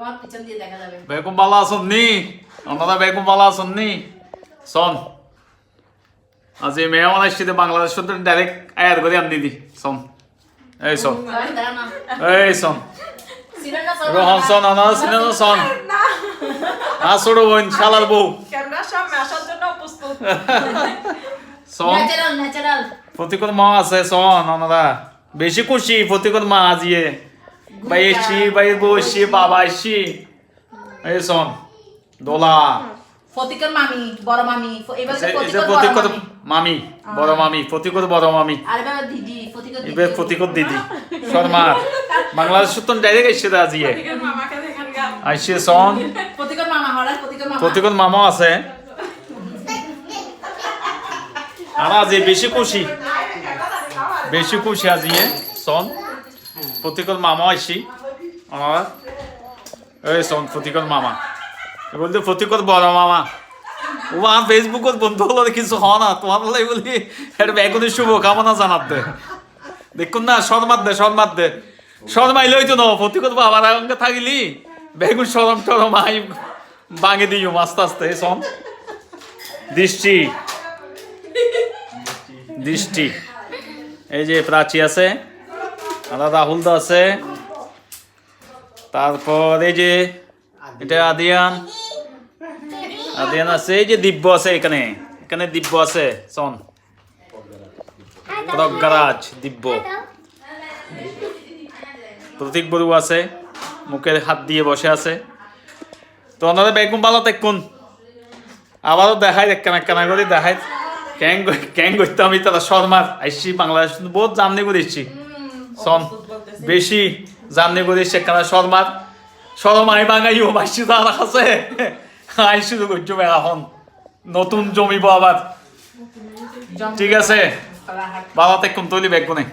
তোমার পিছন দিয়ে দেখা যাবে বেগম বালা আছেন নি আপনারা বেগম বালা আছেন নি শোন আজ এই মেহমান আসছে বাংলাদেশ ডাইরেক্ট আয়ার করে আনি দি শোন এই শোন এই শোন রোহন শোন আনার সিনেমা শোন ছোট বোন শালার বউ শোন প্রতিকূল মা আছে শোন ওনারা বেশি খুশি প্রতিকূল মা আজিয়ে ভাই এসছি ভাই বউ এসছি বাবা এসছি এই শোন দোলা ফতিকর মামি বড় মামি এবার প্রতিকূল মামি বড় মামি প্রতিকূল বড় মামি আরে বাবা দিদি ফতিকর এবার প্রতিকূল দিদি শর্মার বাংলাদেশ তো ডাইরেক্ট এসছে আজিয়ে আইসে শোন ফতিকর মামা হঠাৎ প্রতিকূল মামা আছে আর আজ বেশি খুশি আজিয়ে শোন প্রতিকূল মামা আইসি আমার এই শোন প্রতিকূল মামা বলতে প্রতিকূল বড় মামা ও আমার ফেসবুকত বন্ধু হলো কিছু হ না তোমার লাই বলি একটা বেগুনের শুভকামনা জানাতে দেখুন না শর্মাত দে শর্মাইলে হইতো না প্রতিকূল বাবার সঙ্গে থাকিলি বেগুন টরম আই ভাঙে দিও আস্তে আস্তে শোন দৃষ্টি এই যে প্রাচী আছে রাহুল দা আছে তারপর এই যে এটা আদিয়ান আছে এই যে দিব্য আছে এখানে দিব্য আছে শোন প্রজ্ঞারাজ দিব্য প্রতীক বড়ু আছে মুখের হাত দিয়ে বসে আছে তো ওনাদের বেগুন ভালো দেখুন আবারও দেখাই কেনা করে দেখাই ক্যাং করতে আমি তারা শর্মার আইসি বাংলাদেশ বহুত জার্নি করে এসছি শোন বেশি জার্নি করে এসছে কেনা শর্মার শরম আই বাঙাইও মাইসি তারা আছে আই শুরু করছো এখন নতুন জমিব আবার ঠিক আছে বাবা দেখুন তৈরি বেগুনে